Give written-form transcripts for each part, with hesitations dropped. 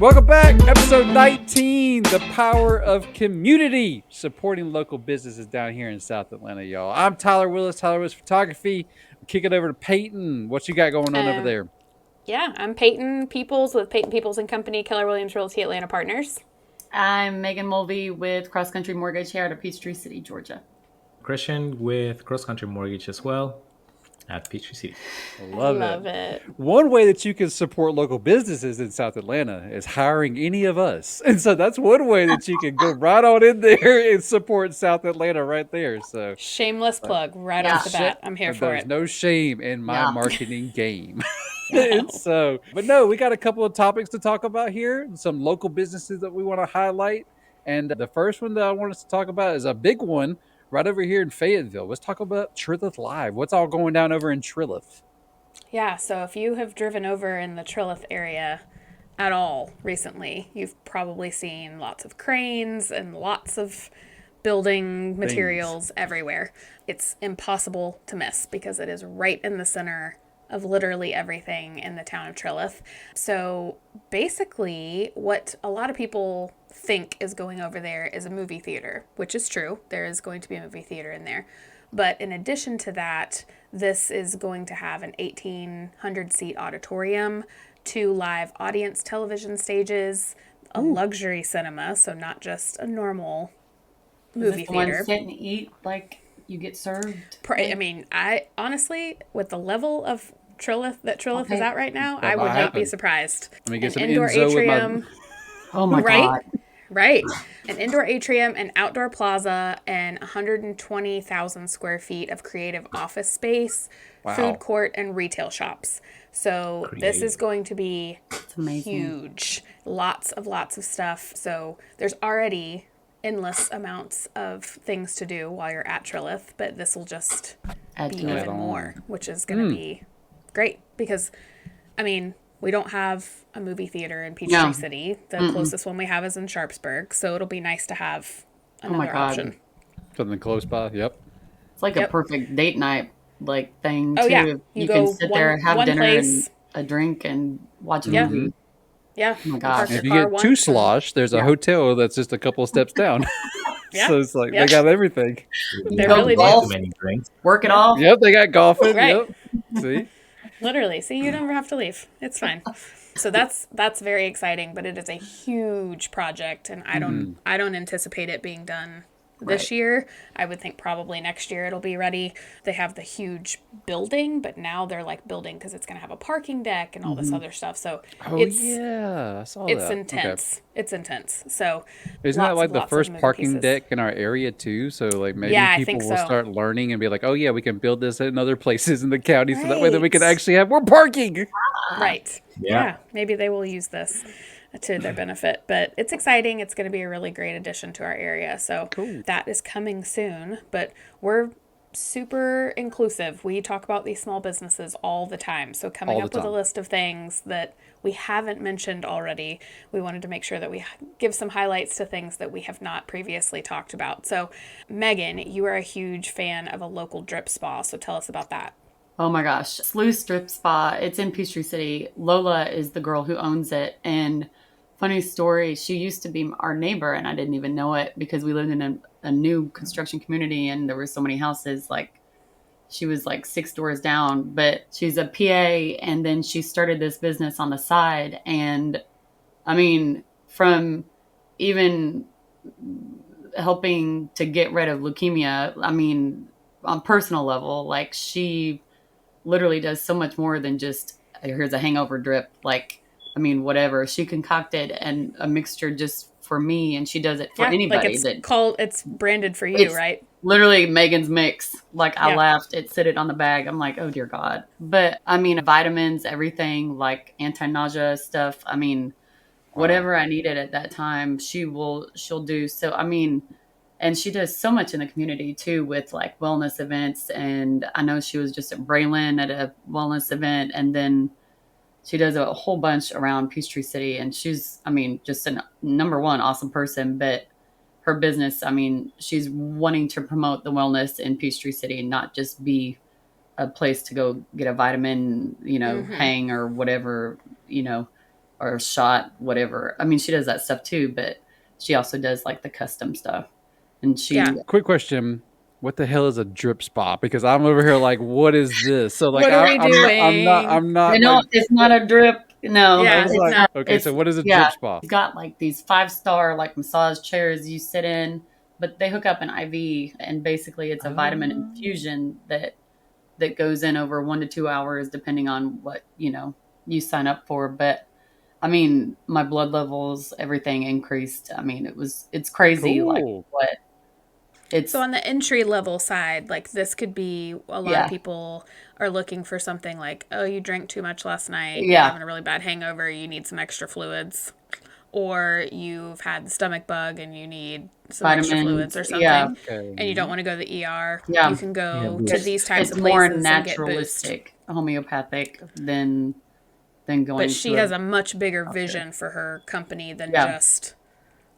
Welcome back, episode 19, the power of community, supporting local businesses down here in South Atlanta, y'all. I'm Tyler Willis Photography. I'm kicking it over to Payton. What you got going on over there? Yeah, I'm Payton Peoples with Payton Peoples and Company, Keller Williams Realty Atlanta Partners. I'm Megan Mulvey with CrossCountry Mortgage here out of Peachtree City, Georgia. Christian with CrossCountry Mortgage as well at Peachtree City. Love it. One way that you can support local businesses in South Atlanta is hiring any of us. And so that's one way that you can go right on in there and support South Atlanta right there. So shameless plug right off the bat. I'm here for it. There's no shame in my marketing game. And so, but no, we got a couple of topics to talk about here, some local businesses that we want to highlight. And the first one that I want us to talk about is a big one right over here in Fayetteville. Let's talk about Trilith Live. What's all going down over in Trilith? Yeah, so if you have driven over in the Trilith area at all recently, you've probably seen lots of cranes and lots of building materials everywhere. It's impossible to miss because it is right in the center of literally everything in the town of Trilith. So basically what a lot of people think is going over there is a movie theater, which is true. There is going to be a movie theater in there. But in addition to that, this is going to have an 1,800-seat auditorium, 2 live audience television stages, a luxury cinema, so not just a normal movie theater. Sit and eat like you get served. I mean, I honestly, with the level of Trilith is at right now, I would not be surprised. Let me get some indoor atrium. Oh my God. Right. An indoor atrium, an outdoor plaza, and 120,000 square feet of creative office space, food court, and retail shops. So this is going to be huge. Lots of stuff. So there's already endless amounts of things to do while you're at Trilith, but this will just be even more, which is going to be great because, I mean, we don't have a movie theater in Peachtree City. The closest one we have is in Sharpsburg, so it'll be nice to have another option. Something close by, yep. It's like a perfect date night thing, too. Oh, yeah. You can sit there, have dinner and a drink and watch a movie. Yeah. Oh my gosh. If you get too slosh, there's a hotel that's just a couple of steps down. So it's like they got everything. They really do. Work it off. Yep, they got golfing. Right. Yep. See? Literally. See, you never have to leave. It's fine. So that's very exciting, but it is a huge project, and I don't anticipate it being done this year. I would think probably next year it'll be ready. They have the huge building, but now they're like building because it's going to have a parking deck and all this other stuff. So I saw that. It's intense. Okay. It's intense. So isn't that like the first parking deck in our area too? So like maybe people will start learning and be like, oh yeah, we can build this in other places in the county, so that way then we can actually have more parking. Right. Yeah. Maybe they will use this to their benefit, but it's exciting. It's going to be a really great addition to our area. So that is coming soon, but we're super inclusive. We talk about these small businesses all the time. So coming up with a list of things that we haven't mentioned already, we wanted to make sure that we give some highlights to things that we have not previously talked about. So Megan, you are a huge fan of a local drip spa. So tell us about that. Oh my gosh. Sluice Drip Spa. It's in Peachtree City. Lola is the girl who owns it. And funny story, she used to be our neighbor and I didn't even know it because we lived in a new construction community and there were so many houses. Like she was like 6 doors down, but she's a PA and then she started this business on the side. And I mean, from even helping to get rid of leukemia, I mean, on personal level, like she literally does so much more than just here's a hangover drip. Like, I mean, whatever. She concocted a mixture just for me, and she does it for anybody. Like it's branded for you, right? Literally Megan's Mix. Like I laughed. It said it on the bag. I'm like, oh dear God. But I mean, vitamins, everything, like anti-nausea stuff. I mean, whatever I needed at that time, she'll do. So, I mean, and she does so much in the community too with like wellness events. And I know she was just at Braylon at a wellness event. And then she does a whole bunch around Peachtree City. And she's, I mean, just a number one awesome person. But her business, I mean, she's wanting to promote the wellness in Peachtree City and not just be a place to go get a vitamin, hang or whatever, or shot, whatever. I mean, she does that stuff too, but she also does like the custom stuff. And she, Quick question. What the hell is a drip spa? Because I'm over here like, what is this? So like, What are we doing? I'm not. you know, Like, it's not a drip. No, Yeah, I was it's like, not. okay, It's, so what is a yeah, drip spa? it's got like these 5-star like massage chairs you sit in, but they hook up an IV, and basically it's a vitamin infusion that goes in over 1 to 2 hours, depending on what, you sign up for. But I mean, my blood levels, everything increased. I mean, it's crazy. Cool. Like what it's. So on the entry level side, like this could be a lot Yeah. of people are looking for something like, oh, you drank too much last night, Yeah. you're having a really bad hangover, you need some extra fluids, or you've had the stomach bug and you need some extra Vitamins, fluids or something, yeah. and you don't want to go to the ER. Yeah. You can go Yeah, to It's, these types it's of more places and get boost. naturalistic, homeopathic than going. But she to has a much bigger vision for her company than Yeah. just,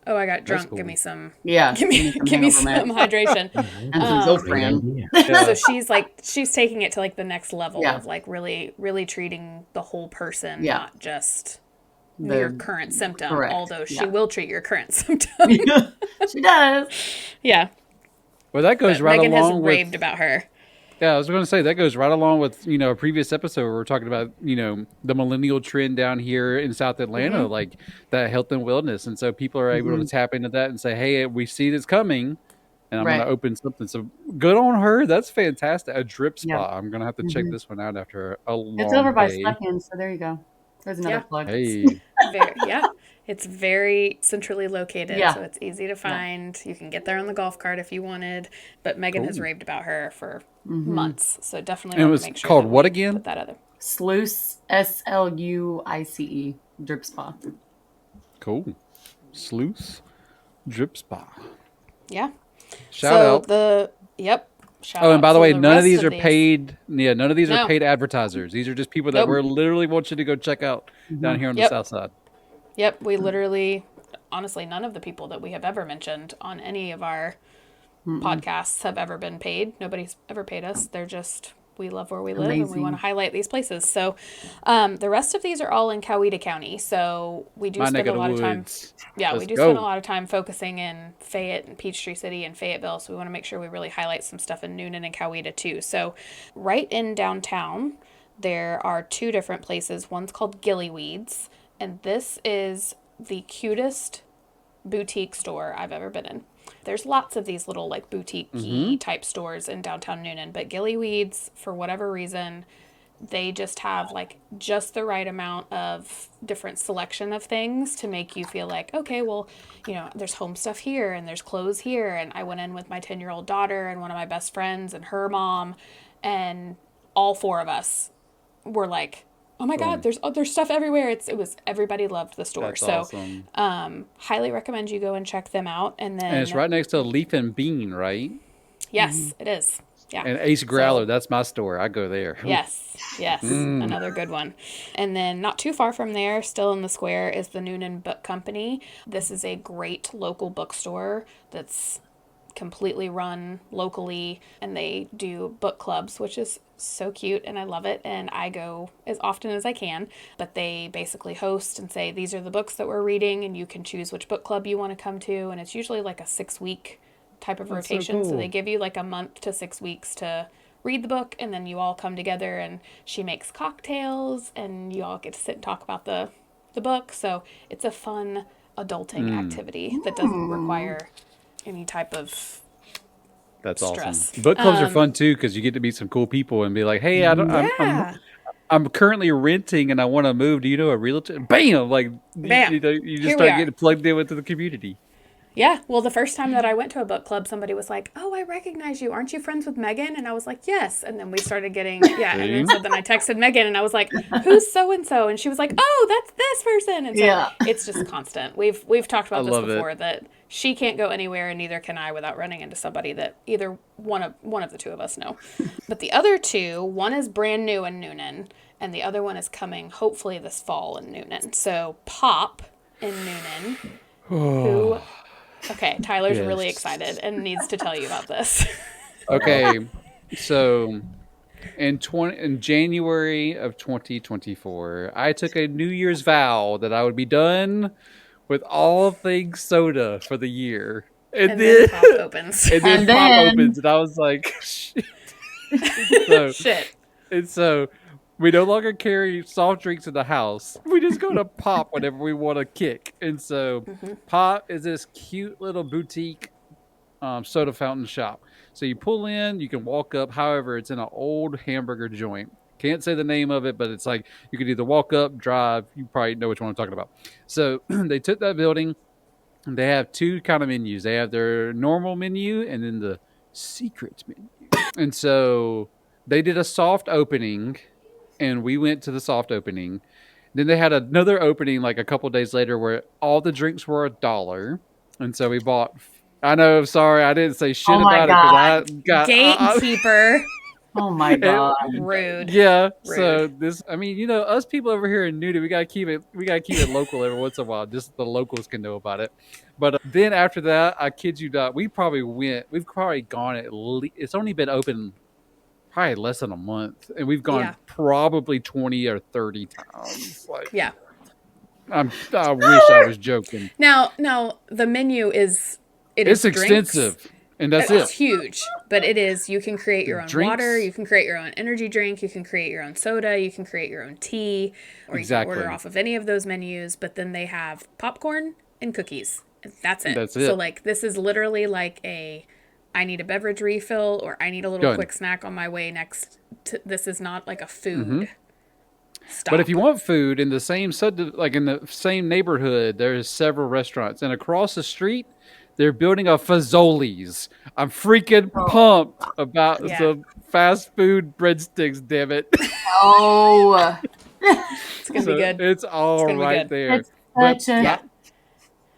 oh, I got drunk, cool. give me some, yeah, give me some hydration. and some Zofran. So she's taking it to like the next level Yeah. of like really, really treating the whole person, Yeah. not just The- your current symptom, correct. although she Yeah. will treat your current symptom. She does. Yeah. Well, that goes But right Megan has along raved with. about her. Yeah, I was going to say that goes right along with a previous episode where we're talking about the millennial trend down here in South Atlanta, Mm-hmm. like that health and wellness, and so people are able to tap into that and say, "Hey, we see this coming, and I'm going Right. to open something." So good on her. That's fantastic. A drip spa. Yeah. I'm going to have to check this one out after a long It's over by day. Stuckins, so there you go. There's another Yeah. plug. Hey, It's very centrally located, Yeah. so it's easy to find. You can get there on the golf cart if you wanted. But Megan has raved about her for months, so definitely and it want was to make sure called that what we again? put that other. Sluice, Sluice, drip spa. Cool. Sluice drip spa. Yeah. Shout so out. Shout Oh, and out by the to way, none of rest these are these. paid. Yeah, none of these No. are paid advertisers. These are just people that Nope. we're literally want you to go check out down here on the Yep. south side. Yep, we literally, honestly, none of the people that we have ever mentioned on any of our podcasts have ever been paid. Nobody's ever paid us. They're just, we love where we live and we Amazing. want to highlight these places. So the rest of these are all in Coweta County. So we do My spend neck a of the lot of time. woods. Yeah, we Let's do go. spend a lot of time focusing in Fayette and Peachtree City and Fayetteville. So we want to make sure we really highlight some stuff in Noonan and Coweta too. So right in downtown, there are two different places. One's called Gillyweeds, and this is the cutest boutique store I've ever been in. There's lots of these little like boutique type stores in downtown Noonan, but Gillyweeds, for whatever reason, they just have like just the right amount of different selection of things to make you feel like, okay, well, there's home stuff here and there's clothes here. And I went in with my 10-year-old daughter and one of my best friends and her mom, and all four of us were like, oh my God, there's stuff everywhere. Everybody loved the store. That's so awesome. highly recommend you go and check them out. And then And it's right next to Leaf and Bean, right? Yes, it is. Yeah. And Ace Growler, that's my store. I go there. Yes, another good one. And then not too far from there, still in the square, is the Noonan Book Company. This is a great local bookstore that's completely run locally, and they do book clubs, which is so cute, and I love it, and I go as often as I can. But they basically host and say, these are the books that we're reading, and you can choose which book club you want to come to, and it's usually like a 6-week type of That's so rotation. So cool. they give you like a month to 6 weeks to read the book, and then you all come together, and she makes cocktails, and you all get to sit and talk about the book. So it's a fun adulting activity that doesn't require any type of That's stress. awesome. Book clubs are fun too because you get to meet some cool people and be like, "Hey, I'm currently renting and I want to move. Do you know a realtor?" Bam! Like, Bam. you just Here we start are. getting plugged in into the community. Yeah, well, the first time that I went to a book club, somebody was like, "Oh, I recognize you. Aren't you friends with Megan?" And I was like, "Yes." And then we started getting, and then I texted Megan and I was like, "Who's so-and-so?" And she was like, "Oh, that's this person." And so it's just constant. We've talked about this before, that she can't go anywhere and neither can I without running into somebody that either one of the two of us know. But the other two, one is brand new in Noonan and the other one is coming hopefully this fall in Noonan. So Pop in Noonan, who... Okay, Tyler's really excited and needs to tell you about this. Okay, so In January of 2024, I took a New Year's vow that I would be done with all things soda for the year. And then Pop opens. And then Pop opens, and I was like, shit. Shit. And so we no longer carry soft drinks in the house. We just go to Pop whenever we want to kick. And so Pop is this cute little boutique soda fountain shop. So you pull in, you can walk up. However, it's in an old hamburger joint. Can't say the name of it, but it's like you could either walk up, drive. You probably know which one I'm talking about. So they took that building. And they have two kind of menus. They have their normal menu and then the secret menu. And so they did a soft opening, and we went to the soft opening. Then they had another opening like a couple days later where all the drinks were $1. And so we bought. I know. Sorry, I didn't say shit about it because I got gatekeeper. Oh my god! Rude. Yeah. Rude. So this, I mean, you know, us people over here in Newton, we gotta keep it local every once in a while. Just the locals can know about it. But then after that, I kid you not, we've probably gone at least. It's only been open probably less than a month, and we've gone probably 20 or 30 times. Like, yeah. I wish I was joking. Now the menu is it's extensive. And that's it. It's huge, but it is. You can create your own water. You can create your own energy drink. You can create your own soda. You can create your own tea, or you can order off of any of those menus. But then they have popcorn and cookies. That's it. That's it. So like this is literally like I need a beverage refill or I need a little quick snack on my way next. This is not like a food. Stop. But if you want food in the same in the same neighborhood, there's several restaurants, and across the street. They're building a Fazoli's. I'm freaking pumped about the fast food breadsticks, damn it. Oh. It's going to be good. It's all right there.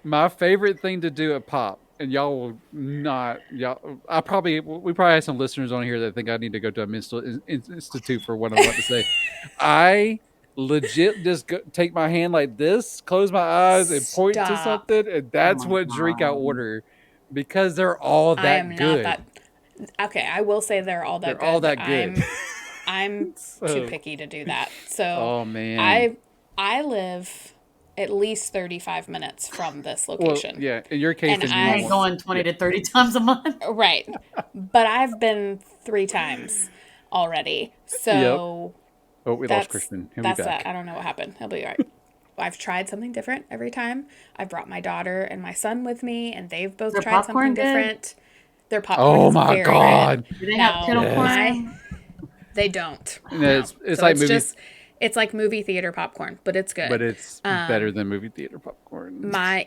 My favorite thing to do at Pop, and y'all will not, we probably have some listeners on here that think I need to go to a mental institute for what I'm about to say. I legit just take my hand like this, close my eyes, and point to something, and that's what drink I order because they're all that good. Okay, I will say they're all that good. All that good. I'm too picky to do that. So, oh man, I live at least 35 minutes from this location. Well, yeah, in your case, I'm going 20 to 30 times a month. Right, but I've been 3 times already. So. Yep. Oh, we lost Christian. He'll be back. That. I don't know what happened. He'll be all right. I've tried something different every time. I've brought my daughter and my son with me, and they've both tried something different. Their popcorn is very god! Good. Do they have kettle corn? They don't. No. It's like it's like movie theater popcorn, but it's good. But it's better than movie theater popcorn. My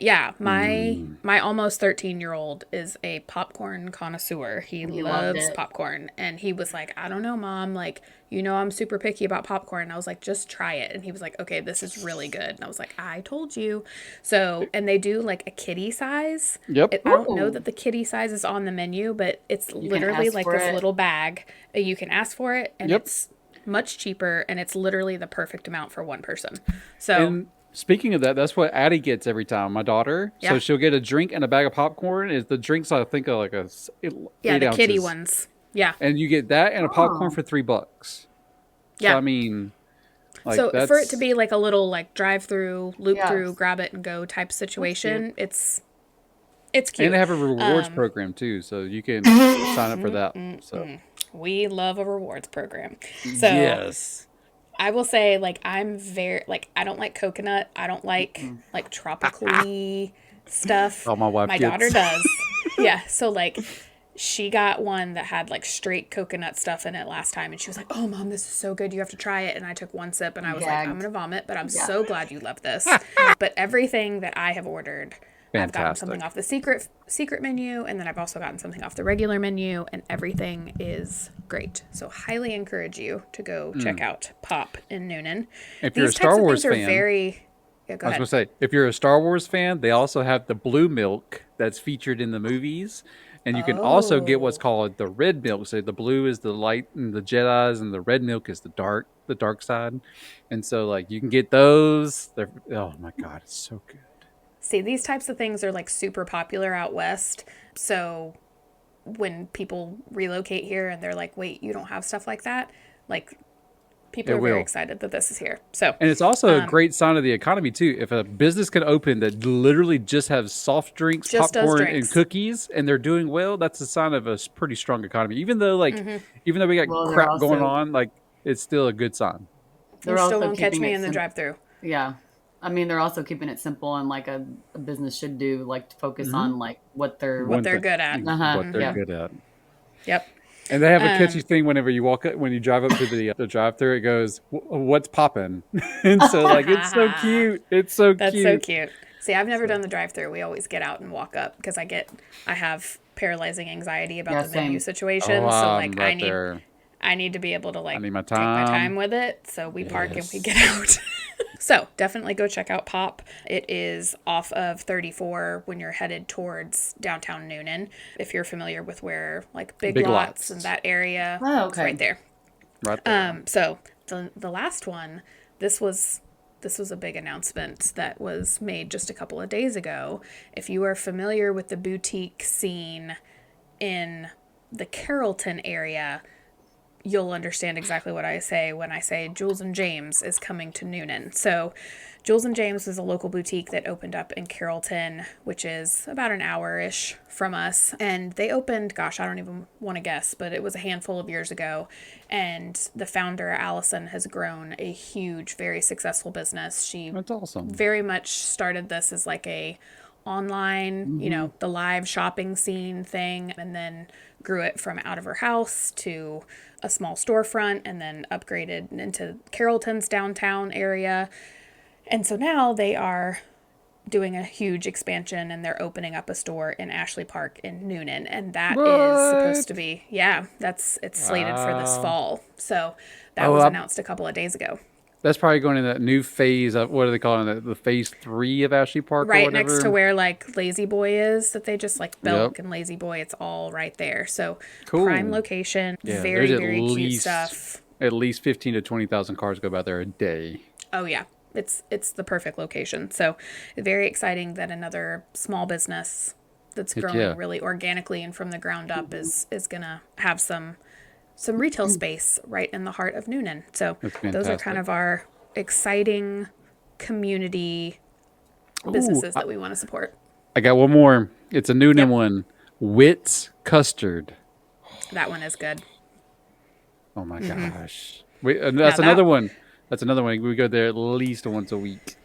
almost 13-year-old is a popcorn connoisseur. He loves popcorn, and he was like, I don't know, Mom, like, you know, I'm super picky about popcorn. And I was like, just try it. And he was like, okay, this is really good. And I was like, I told you. So, and they do like a kiddie size. Yep. I don't know that the kiddie size is on the menu, but it's literally like this little bag. You can ask for it, and it's much cheaper, and it's literally the perfect amount for one person. So, and speaking of that, that's what Addie gets every time. My daughter, so she'll get a drink and a bag of popcorn. Is the drinks I think are like the ounces. Kiddie ones. Yeah, and you get that and a popcorn for $3. Yeah, so, I mean, like, so for it to be like a little like drive-through, loop-through, grab it and go type situation, it's cute. And they have a rewards program too, so you can sign up for that. So. We love a rewards program. So yes. I will say, like, I'm very, like, I don't like coconut. I don't like, like, tropical-y stuff. Oh, my wife My daughter does. Yeah. So, like, she got one that had, like, straight coconut stuff in it last time. And she was like, oh, Mom, this is so good. You have to try it. And I took one sip, and I was like, I'm going to vomit. But I'm so glad you love this. But everything that I have ordered... Fantastic. I've gotten something off the secret menu, and then I've also gotten something off the regular menu, and everything is great. So highly encourage you to go check out Pop in Noonan. If you're a Star Wars fan, I was going to say, if you're a Star Wars fan, they also have the blue milk that's featured in the movies, and you can also get what's called the red milk. So the blue is the light and the Jedis, and the red milk is the dark side. And so like you can get those. Oh my God, it's so good. See, these types of things are like super popular out west. So when people relocate here and they're like, wait, you don't have stuff like that? Like, people It are very will. excited that this is here. So, And it's also a great sign of the economy too. If a business can open that literally just has soft drinks, Just does popcorn, drinks. and cookies, and they're doing well, that's a sign of a pretty strong economy. Even though even though we got Well, they're crap going also- on, like it's still a good sign. They're you still also won't catch keeping me it in the sim- drive-through. Yeah. I mean, they're also keeping it simple and like a business should do, like to focus on like what they're What they're good at. What they're yeah. good at. Yep. And they have a catchy thing whenever you walk up, when you drive up to the drive-through, it goes, "What's popping?" And so like it's so cute. It's so That's cute. so cute. See, I've never done the drive-through. We always get out and walk up because I have paralyzing anxiety about Yeah, the venue same. situation. Oh, so I'm like right there. I need to be able to like need my take my time. time with it. So we park and we Yes. get out. So definitely go check out Pop. It is off of 34 when you're headed towards downtown Noonan. If you're familiar with where like Big Big Lots Lots. and that area, Oh, it's okay. right there. Right there. So the last one, this was a big announcement that was made just a couple of days ago. If you are familiar with the boutique scene in the Carrollton area, you'll understand exactly what I say when I say Jules and James is coming to Noonan. So Jules and James is a local boutique that opened up in Carrollton, which is about an hour-ish from us. And they opened, gosh, I don't even want to guess, but it was a handful of years ago. And the founder, Allison, has grown a huge, very successful business. She That's awesome. very much started this as like a online, the live shopping scene thing, and then grew it from out of her house to a small storefront, and then upgraded into Carrollton's downtown area. And so now they are doing a huge expansion, and they're opening up a store in Ashley Park in Noonan, and that is supposed to be, it's slated for this fall. So that was announced a couple of days ago. That's probably going in that new phase of, what are they calling it? The phase 3 of Ashley Park, or Right whatever? next to where like Lazy Boy is, that they just like Belk Yep. and Lazy Boy. It's all right there. So Cool. prime location, Yeah, very, there's very cute stuff. At least 15 to 20,000 cars go by there a day. Oh yeah, it's the perfect location. So very exciting that another small business that's growing yeah. really organically and from the ground up is gonna have some retail space right in the heart of Noonan. So That's those are fantastic. kind of our exciting community businesses that we want to support. I got one more. It's a Noonan one. Wits Custard. That one is good. Oh my gosh. That's Now another one. That's another one. We go there at least once a week.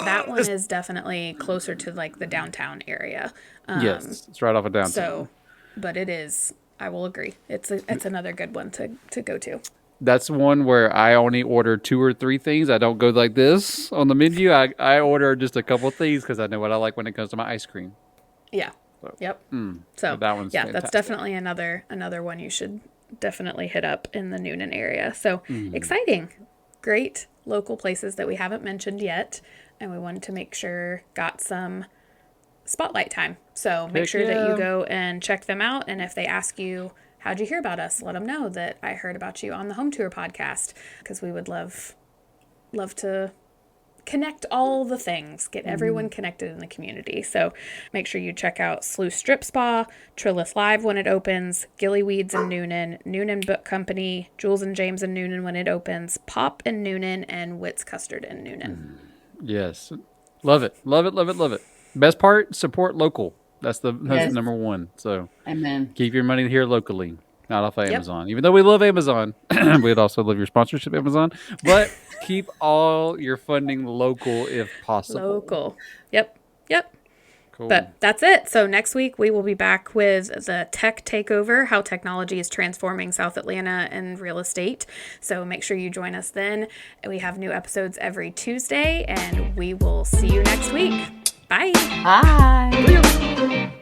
That one is definitely closer to like the downtown area. Yes, it's right off of downtown. So, but it is. I will agree. It's another good one to go to. That's one where I only order 2 or 3 things. I don't go like this on the menu. I order just a couple things because I know what I like when it comes to my ice cream. Yeah. Yep. So that one's that's fantastic. definitely another one you should definitely hit up in the Noonan area. So exciting, great local places that we haven't mentioned yet, and we wanted to make sure got some spotlight time. So make Heck sure that yeah. you go and check them out. And if they ask you, how'd you hear about us? Let them know that I heard about you on the Home Tour podcast, because we would love to connect all the things, get everyone connected in the community. So make sure you check out Sluice Strip Spa, Trilith Live when it opens, Gillyweeds in Noonan, Noonan Book Company, Jules and James in Noonan when it opens, Pop in Noonan, and Wits Custard in Noonan. Yes. Love it. Love it. Love it. Love it. Best part, support local. That's the Yes. number one. So Amen. keep your money here locally, not off of Amazon. Even though we love Amazon, we'd also love your sponsorship, Amazon. But keep all your funding local if possible. Local. Yep. Cool. But that's it. So next week we will be back with the tech takeover, how technology is transforming South Atlanta and real estate. So make sure you join us then. We have new episodes every Tuesday, and we will see you next week. Bye. Bye.